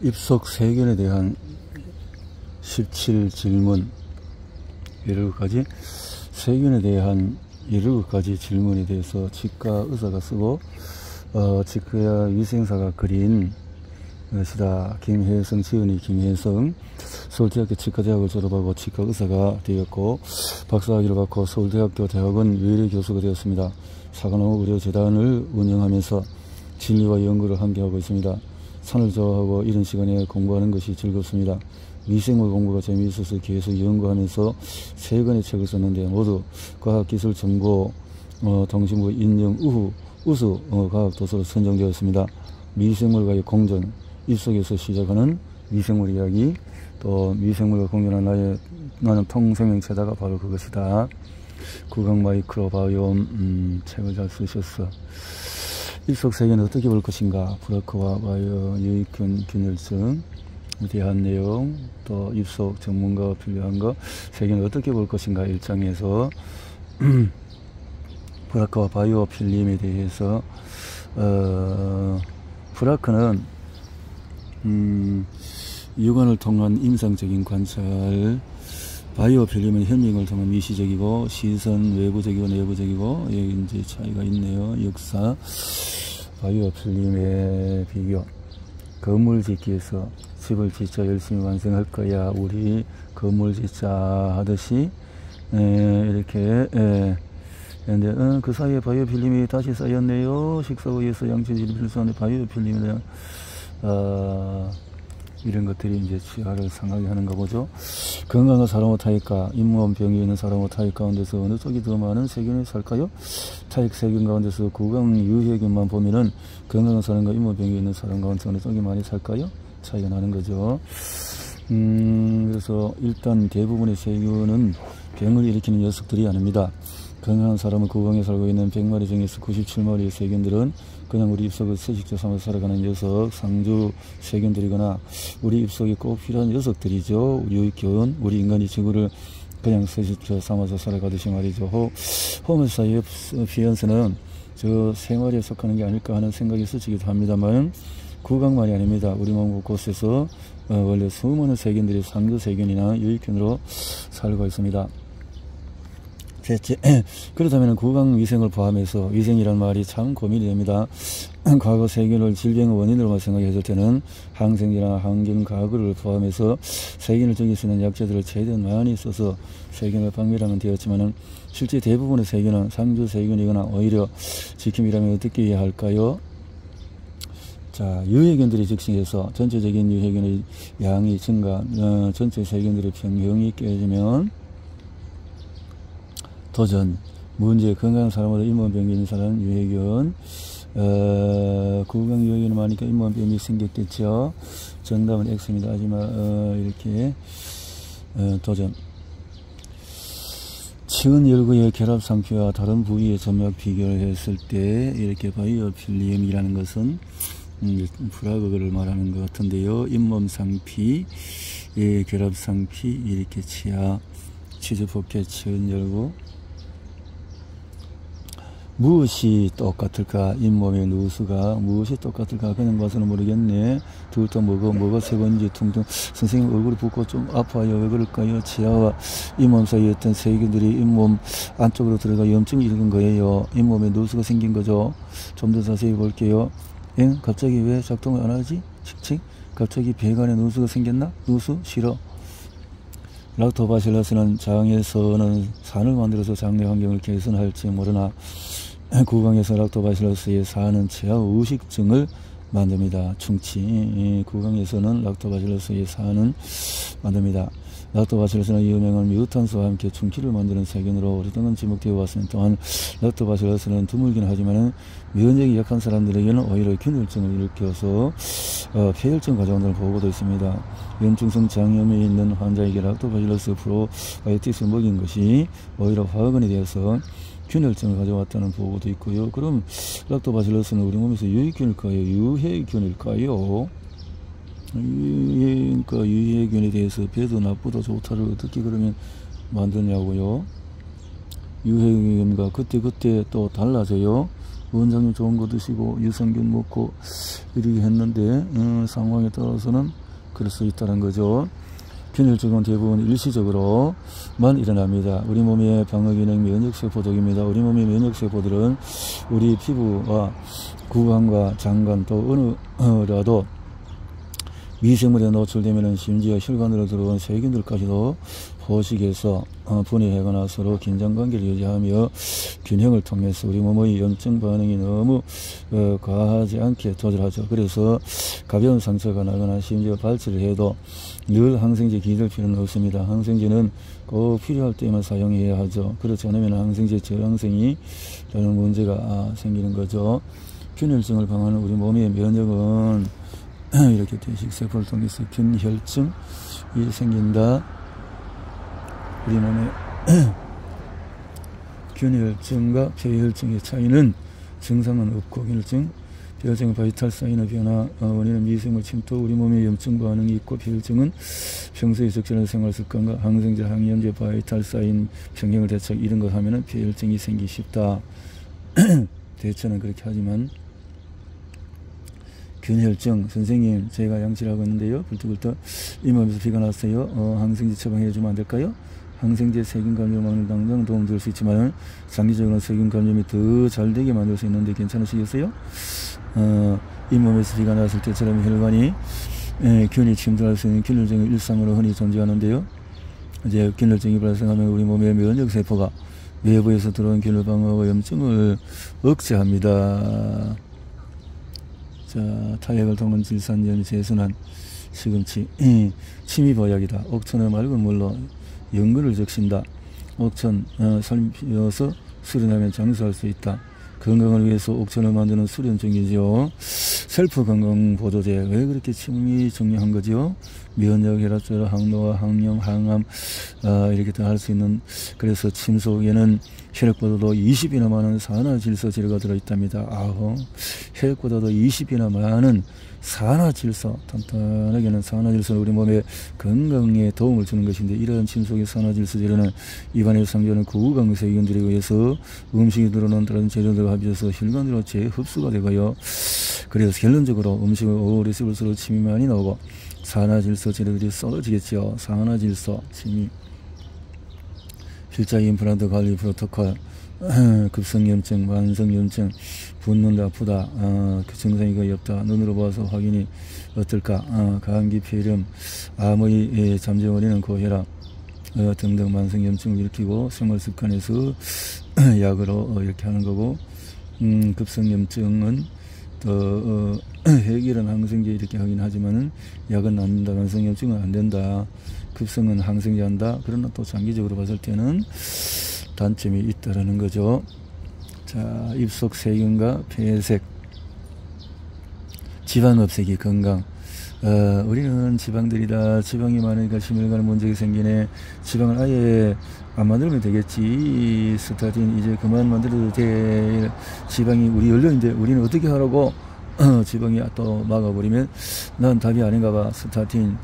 입속 세균에 대한 17질문 17가지 세균에 대한 17가지 질문에 대해서 치과 의사가 쓰고 치과 위생사가 그린 것이다. 김혜성, 지은이 김혜성 서울대학교 치과대학을 졸업하고 치과 의사가 되었고 박사학위를 받고 서울대학교 대학원 외래 교수가 되었습니다. 사관왕 의료재단을 운영하면서 진리와 연구를 함께 하고 있습니다. 산을 좋아하고 이런 시간에 공부하는 것이 즐겁습니다. 미생물 공부가 재미있어서 계속 연구하면서 3권의 책을 썼는데 모두 과학기술 정보 통신부 인증 우수 과학도서로 선정되었습니다. 미생물과의 공존, 입속에서 시작하는 미생물 이야기, 또 미생물과 공존한 나는 통생명체다가 바로 그것이다. 구강 마이크로바이옴 책을 잘 쓰셨어. 입속 세균은 어떻게 볼 것인가, 브로커와 바이오 유익균 균열증에 대한 내용, 또 입속 전문가가 필요한 거, 세균을 어떻게 볼 것인가 1장에서 브라크와 바이오 필름에 대해서 브라크는 육안을 통한 임상적인 관찰, 바이오 필름은 현미경을 통한 미시적이고 시선 외부적이고 내부적이고 여기 이제 차이가 있네요. 역사 바이오 필름의 비교. 건물 짓기에서 집을 진짜 열심히 완성할 거야. 우리 건물 짓자 하듯이 이렇게 근데 그 사이에 바이오 필름이 다시 쌓였네요. 식사구에서 양체질이 필수한데 바이오 필름에 대한 이런 것들이 이제 치아를 상하게 하는가 보죠. 건강한 사람과 타액과 잇몸 병이 있는 사람과 타액 가운데서 어느 쪽이 더 많은 세균이 살까요? 타액 세균 가운데서 구강 유해균만 보면은 건강한 사람과 잇몸 병이 있는 사람 가운데서 어느 쪽이 많이 살까요? 차이가 나는 거죠. 그래서 일단 대부분의 세균은 병을 일으키는 녀석들이 아닙니다. 건강한 사람은 구강에 살고 있는 100마리 중에서 97마리의 세균들은 그냥 우리 입속을 서식지 삼아서 살아가는 녀석, 상주 세균들이거나 우리 입속에 꼭 필요한 녀석들이죠. 유익균, 우리 인간이 지구를 그냥 서식지 삼아서 살아가듯이 말이죠. 호모사피엔스는 저 생활에 속하는 게 아닐까 하는 생각이 스치기도 합니다만 구강만이 아닙니다. 우리 몸 곳곳에서 원래 수많은 세균들이 상주 세균이나 유익균으로 살고 있습니다. 그렇다면 구강 위생을 포함해서 위생이란 말이 참 고민이 됩니다. 과거 세균을 질병의 원인으로만 생각했을 때는 항생제나 항균가글을 포함해서 세균을 죽일 수 있는 약재들을 최대한 많이 써서 세균을 박멸하면 되었지만 실제 대부분의 세균은 상주 세균이거나 오히려 지킴이라면 어떻게 해야 할까요? 자, 유해균들이 즉시해서 전체적인 유해균의 양이 증가, 전체 세균들의 평형이 깨지면 도전, 문제, 건강한 사람으로 잇몸병이 있는 사람, 유해균, 구강 유해균을 많으니까 잇몸병이 생겼겠죠. 정답은 X입니다. 하지만, 이렇게, 도전. 치은 열구의 결합 상피와 다른 부위의 점막 비교를 했을 때, 이렇게 바이오 필름이라는 것은, 브라그를 말하는 것 같은데요. 잇몸 상피, 결합 상피, 이렇게 치아, 치즈포켓, 치은 열구. 무엇이 똑같을까? 잇몸의 누수가 무엇이 똑같을까? 그냥 봐서는 모르겠네. 둘 다 뭐가 세건지 퉁퉁. 선생님 얼굴이 붓고 좀 아파요. 왜 그럴까요? 치아와 잇몸 사이에 어떤 세균들이 잇몸 안쪽으로 들어가 염증이 일어난 거예요. 잇몸에 누수가 생긴 거죠. 좀 더 자세히 볼게요. 갑자기 왜 작동을 안 하지? 칙칙. 갑자기 배관에 누수가 생겼나? 누수? 싫어. 락토바실러스는 장에서는 산을 만들어서 장내 환경을 개선할지 모르나 구강에서 락토바실러스의 산은 치아 의식증을 만듭니다. 충치. 구강에서는 락토바실러스의 산은 만듭니다. 락토바실러스는 유명한 뮤탄스와 함께 충치를 만드는 세균으로 오랫동안 지목되어 왔으면 또한 락토바실러스는 드물긴 하지만 면역이 약한 사람들에게는 오히려 균열증을 일으켜서 폐혈증 가져온다는 보고도 있습니다. 염증성 장염이 있는 환자에게 락토바실러스 프로바이오틱스를 먹인 것이 오히려 화학원이 되어서 균열증을 가져왔다는 보고도 있고요. 그럼 락토바실러스는 우리 몸에서 유익균일까요? 유해균일까요? 유해균에 대해서 배도 나쁘다 좋다를 어떻게 그러면 만드냐고요? 유해균과 그때 또 달라져요. 원장님 좋은 거 드시고 유산균 먹고 이렇게 했는데 상황에 따라서는 그럴 수 있다는 거죠. 균열증은 대부분 일시적으로만 일어납니다. 우리 몸의 방어기능 면역세포족입니다. 우리 몸의 면역세포들은 우리 피부와 구강과 장관 또 어느라도 미생물에 노출되면 심지어 혈관으로 들어온 세균들까지도 포식해서 분해하거나 서로 긴장관계를 유지하며 균형을 통해서 우리 몸의 염증 반응이 너무 과하지 않게 조절하죠. 그래서 가벼운 상처가 나거나 심지어 발치를 해도 늘 항생제 기댈 필요는 없습니다. 항생제는 꼭 필요할 때만 사용해야 하죠. 그렇지 않으면 항생제 저항성이 라는 문제가 생기는 거죠. 균열증을 방어하는 우리 몸의 면역은 이렇게 대식세포를 통해서 균혈증이 생긴다. 우리 몸의 균혈증과 폐혈증의 차이는 증상은 없고 균혈증, 폐혈증은 바이탈 사인의 변화, 원인은 미생물 침투, 우리 몸에 염증 반응이 있고 폐혈증은 평소에 적절한 생활 습관과 항생제, 항염제, 바이탈 사인, 평형을 대책 이런 거 하면은 폐혈증이 생기기 쉽다. 대처는 그렇게 하지만 균혈증 선생님 제가 양치를 하고 있는데요. 불떡불떡 잇몸에서 피가 났어요. 항생제 처방해 주면 안 될까요? 항생제 세균 감염 막는 당장 도움 줄 수 있지만 장기적으로 세균 감염이 더 잘 되게 만들 수 있는데 괜찮으시겠어요? 잇몸에서 피가 났을 때처럼 혈관이 균이 침투할 수 있는 균혈증이 일상으로 흔히 존재하는데요. 이제 균혈증이 발생하면 우리 몸의 면역세포가 외부에서 들어온 균을 방어하고 염증을 억제합니다. 자, 타액을 통한 질산염, 재순환, 시금치, 침이보약이다. 옥천의 맑은 물로 연근을 적신다. 옥천 삶혀서 수련하면 장수할 수 있다. 건강을 위해서 옥천을 만드는 수련증이죠. 셀프 건강 보조제. 왜 그렇게 침이 중요한 거죠? 면역, 혈압조절, 항노화, 항염, 항암 이렇게 다 할 수 있는. 그래서 침 속에는 혈액보다도 20이나 많은 산화질소 재료가 들어있답니다. 혈액보다도 20이나 많은 산화질소, 탄탄하게는 산화질소는 우리 몸의 건강에 도움을 주는 것인데, 이러한 침 속의 산화질소 재료는 입안에서 상주하는 구강세균들에 의해서 음식이 들어오는 다른 재료들과 합쳐서 혈관으로 재흡수가 되고요. 그래서 결론적으로 음식을 오래 씹을수록 침이 많이 나오고 산화질소 재료들이 쏟아지겠죠. 산화질소, 침이. 필자 임플란트 관리 프로토콜, 급성염증, 만성염증, 붓는다, 아프다, 그 증상이 거의 없다, 눈으로 봐서 확인이 어떨까, 감기, 폐렴, 암의 잠재 원인은 고혈압 등등 만성염증을 일으키고 생활습관에서 약으로 이렇게 하는 거고, 급성염증은 또 해결은 항생제 이렇게 하긴 하지만은 약은 안 된다. 만성염증은 안 된다. 급성은 항생제 한다. 그러나 또 장기적으로 봤을 때는 단점이 있다라는 거죠. 자, 입속 세균과 폐색, 지방 없애기 건강. 우리는 지방들이다. 지방이 많으니까 심혈관 문제가 생기네. 지방을 아예 안 만들면 되겠지. 스타딘 이제 그만 만들어도 돼. 지방이 우리 연료인데 우리는 어떻게 하라고? 지방이 또 막아버리면 난 답이 아닌가 봐. 스타딘.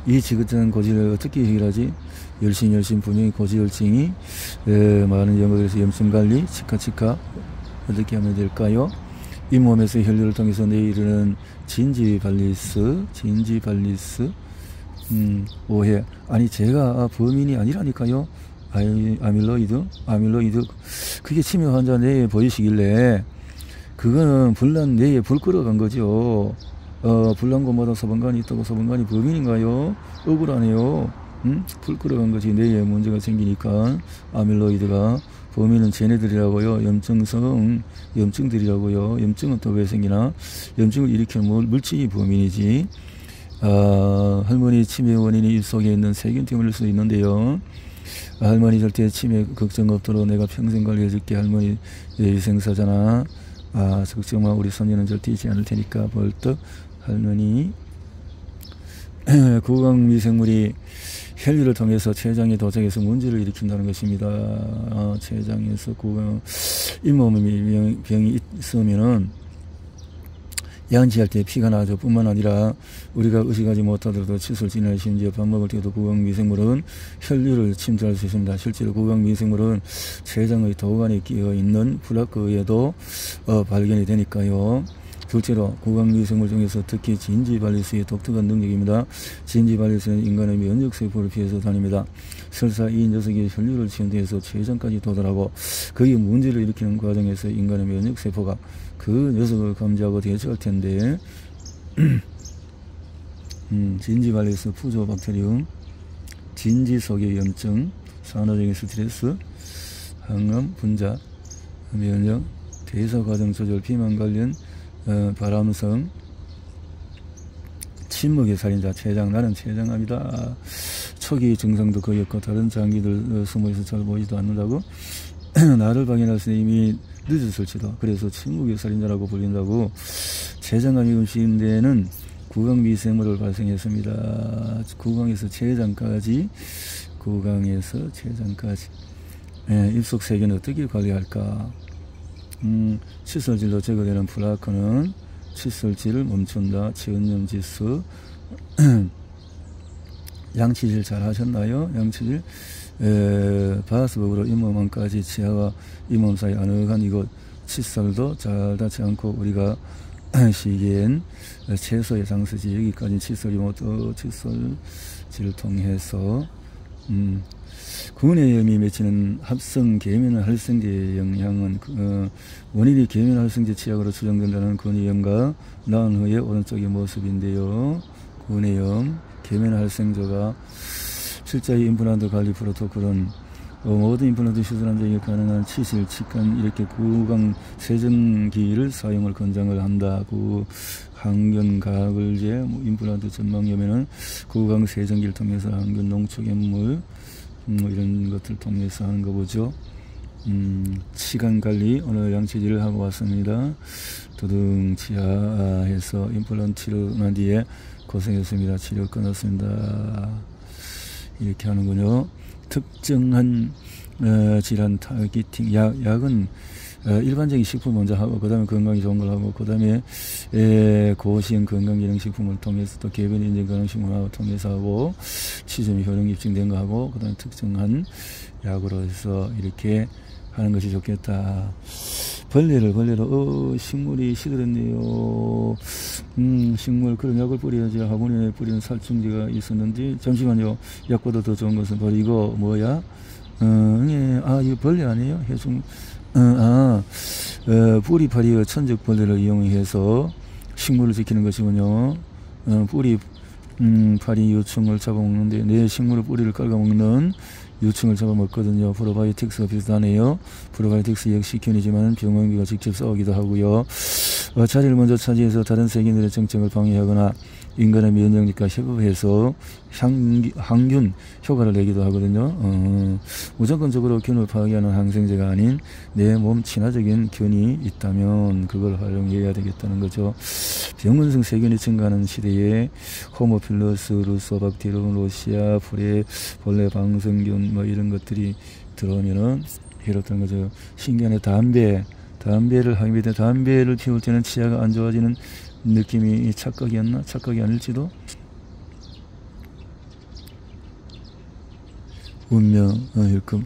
이 지긋한 고지를 어떻게 해결하지? 열심 분명히 고지혈증이 많은 연구들에서 염증관리, 치카 어떻게 하면 될까요? 잇몸에서 혈류를 통해서 내이르는 진지발리스 오해. 아니 제가 범인이 아니라니까요. 아밀로이드 그게 치매 환자 뇌에 보이시길래 그거는 불난 뇌에 불 끌어간 거죠. 불난 곳마다 소방관이 있다고 소방관이 범인인가요? 억울하네요. 불 끌어간 거지. 뇌에 문제가 생기니까. 아밀로이드가 범인은 쟤네들이라고요. 염증들이라고요. 염증은 또 왜 생기나? 염증을 일으키는 물질이 범인이지. 할머니 치매 원인이 입속에 있는 세균 때문일 수도 있는데요. 할머니 절대 치매 걱정 없도록 내가 평생 관리해줄게. 할머니 위생사잖아. 걱정마. 우리 손녀는 절대 있지 않을 테니까. 벌떡 할머니. 구강 미생물이 혈류를 통해서 췌장에 도착해서 문제를 일으킨다는 것입니다. 췌장에서 구강 잇몸에 병이 있으면은 양치할 때 피가 나죠. 뿐만 아니라 우리가 의식하지 못하더라도 칫솔 지나 심지어 밥 먹을 때도 구강미생물은 혈류를 침투할 수 있습니다. 실제로 구강미생물은 췌장의 도관에 끼어 있는 플라크에도 발견이 되니까요. 둘째로 구강미생물 중에서 특히 진지발리스의 독특한 능력입니다. 진지발리스는 인간의 면역세포를 피해서 다닙니다. 설사 이 녀석이 혈류를 침투해서 췌장까지 도달하고 그게 문제를 일으키는 과정에서 인간의 면역세포가 그 녀석을 감지하고 대처할 텐데 진지발리스 푸조박테리움, 진지 속의 염증, 산화적인 스트레스, 항암, 분자, 면역, 대사과정 조절, 비만 관련 발암성, 침묵의 살인자, 췌장, 나는 췌장암이다. 초기 증상도 거의 없고 다른 장기들 숨어있어 잘 보이지도 않는다고. 나를 방해할 수 이미 늦었을지도. 그래서 침묵의 살인자라고 불린다고. 췌장암이 음식인 데는 구강미생물을 발생했습니다. 구강에서 췌장까지, 구강에서 췌장까지. 입속 세균을 어떻게 관리할까? 칫솔질로 제거되는 플라크는 칫솔질을 멈춘다. 치은염지수. 양치질 잘 하셨나요? 양치질. 바스법으로 잇몸안까지 치아와 잇몸 사이 아늑한 이곳 칫솔도 잘 닿지 않고 우리가 시기엔 최소의 장수지. 여기까지 칫솔이 모두 칫솔질을 통해서 구내염이 맺히는 합성 계면활성제의 영향은 원인이 계면활성제 치약으로 추정된다는 구내염과 나은 후의 오른쪽의 모습인데요. 구내염, 계면활성제가 실제의 임플란트 관리 프로토콜은 모든 임플란트 시술한 자에게 가능한 치실, 치관 이렇게 구강 세정기를 사용을 권장을 한다고. 항균 가글제, 임플란트 전망염에는 구강 세정기를 통해서 항균 농축액물 이런 것들 통해서 하는 거 보죠. 치관 관리 오늘 양치질을 하고 왔습니다. 두둥치아해서 임플란트 치료한 뒤에 고생했습니다. 치료 끊었습니다. 이렇게 하는군요. 특정한 질환 타깃팅 약은 일반적인 식품 먼저 하고 그 다음에 건강이 좋은 걸 하고 그 다음에 고시형 건강기능식품을 통해서 또 개변인증 건강식품을 통해서 하고 치료점이 효능 입증된 거 하고 그 다음에 특정한 약으로 해서 이렇게 하는 것이 좋겠다. 벌레로 식물이 시들었네요. 식물 그런 약을 뿌려야지. 학원에 뿌리는 살충제가 있었는데 잠시만요. 약보다 더 좋은 것은 바로 이거 뭐야? 이거 벌레 아니에요? 해충. 뿌리파리의 천적벌레를 이용해서 식물을 지키는 것이군요. 뿌리파리 유충을 잡아먹는데 내 식물의 뿌리를 깔아먹는 유충을 잡아먹거든요. 프로바이오틱스가 비슷하네요. 프로바이오틱스 역시 균이지만 병원비가 직접 싸우기도 하고요. 자리를 먼저 차지해서 다른 세균들의 정책을 방해하거나 인간의 면역력과 협업해서 항균 효과를 내기도 하거든요. 무조건적으로 균을 파괴하는 항생제가 아닌 내 몸 친화적인 균이 있다면 그걸 활용해야 되겠다는 거죠. 병원성 세균이 증가하는 시대에 호모필러스, 루소박테리움, 로시아, 프레, 벌레 방성균 이런 것들이 들어오면은 해롭다는 거죠. 신기하네. 담배를 하게 되 담배를 피울 때는 치아가 안 좋아지는 느낌이 착각이었나? 착각이 아닐지도? 운명, 일금.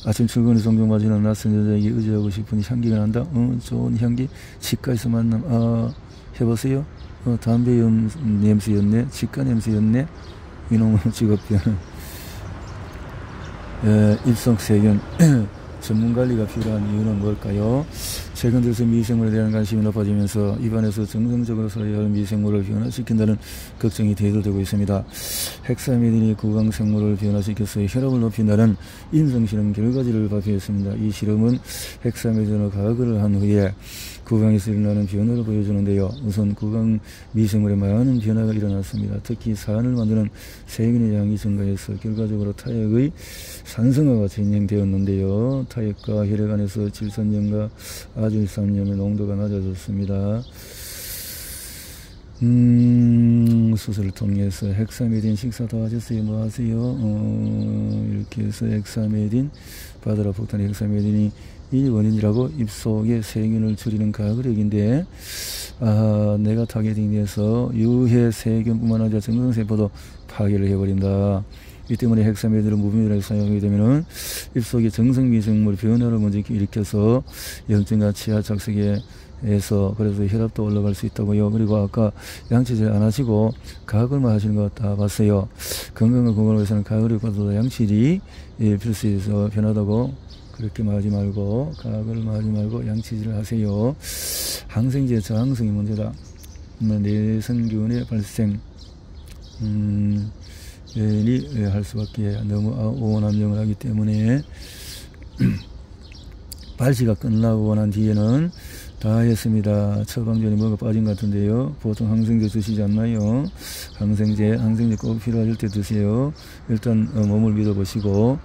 아침 출근에 종종 마주는 낯선 여자에게 의지하고 싶은 향기가 난다? 좋은 향기? 치과에서 만남, 해보세요? 담배 냄새였네? 치과 냄새였네? 이놈의 직업병. 입속세균. 전문관리가 필요한 이유는 뭘까요? 최근 들어서 미생물에 대한 관심이 높아지면서 입안에서 정상적으로 살아야 할 미생물을 변화시킨다는 걱정이 대두되고 있습니다. 헥사메딘이 구강생물을 변화시켜서 혈압을 높인다는 인성실험 결과지를 발표했습니다. 이 실험은 헥사메딘으로 가글을 한 후에 구강에서 일어나는 변화를 보여주는데요. 우선 구강 미생물에 많은 변화가 일어났습니다. 특히 산을 만드는 세균의 양이 증가해서 결과적으로 타액의 산성화가 진행되었는데요. 타액과 혈액 안에서 질산염과 아질산염의 농도가 낮아졌습니다. 수술을 통해서 헥사메딘 식사 다 하셨어요? 뭐 하세요? 이렇게 해서 헥사메딘 바다라 폭탄의 헥사메딘이 이 원인이라고 입속의 세균을 줄이는 가그력인데, 내가 타겟팅이 돼서 유해 세균뿐만 아니라 정상세포도 파괴를 해버린다. 이 때문에 헥사메드를 무분별하게 사용하게 되면은 입속의 정성미생물 변화를 먼저 일으켜서 염증과 치아 착색에서 그래서 혈압도 올라갈 수 있다고요. 그리고 아까 양치질 안 하시고 가글만 하시는 거 다 봤어요. 건강을 위해서는 가글보다 양치질이 필수해서 변하다고 그렇게 하지 말고 가글만 하지 말고 양치질을 하세요. 항생제 저항성이 문제다. 내성균의 발생 이 할 수밖에 너무 오남용을 하기 때문에 발시가 끝나고 난 뒤에는 다 했습니다. 처방전이 뭐가 빠진 것 같은데요. 보통 항생제 드시지 않나요? 항생제 꼭 필요하실 때 드세요. 일단 몸을 믿어보시고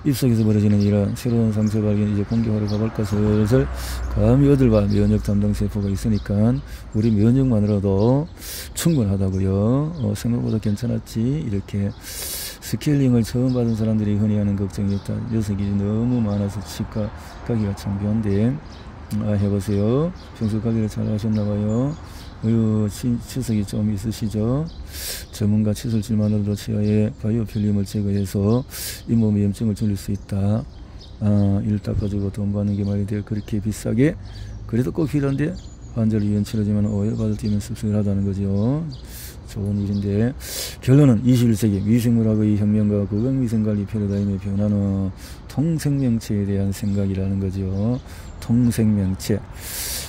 입속에서 벌어지는 이런 새로운 상처 발견 이제 공격하러 가볼까 슬슬 감염들과 면역 담당 세포가 있으니까 우리 면역만으로도 충분하다고요. 생각보다 괜찮았지. 이렇게 스케일링을 처음 받은 사람들이 흔히 하는 걱정이 있다. 녀석이 너무 많아서 치과 가기가 창피한데 해보세요. 평소 가기를 잘 하셨나봐요. 치석이 좀 있으시죠? 전문가 치솔질만으로도 치아에 바이오필름을 제거해서 잇몸의 염증을 줄일 수 있다. 일 닦아주고 돈 받는 게 말이 돼요. 그렇게 비싸게 그래도 꼭 필요한데 환자를 위한 치료지만 오해받을 때면 씁쓸하다는 거죠. 좋은 일인데 결론은 21세기 미생물학의 혁명과 건강위생관리 패러다임의 변화는 통생명체에 대한 생각이라는 거죠. 통생명체.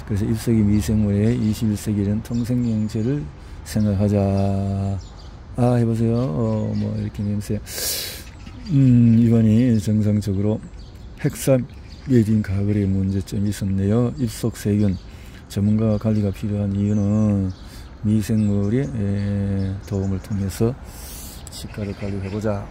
그래서 입속의 미생물의 21세기는 통생명체를 생각하자. 해보세요. 뭐 이렇게 냄새. 이번이 정상적으로 헥사메딘 가글의 문제점이 있었네요. 입속 세균 전문가 관리가 필요한 이유는 미생물의 도움을 통해서 치과를 관리해보자.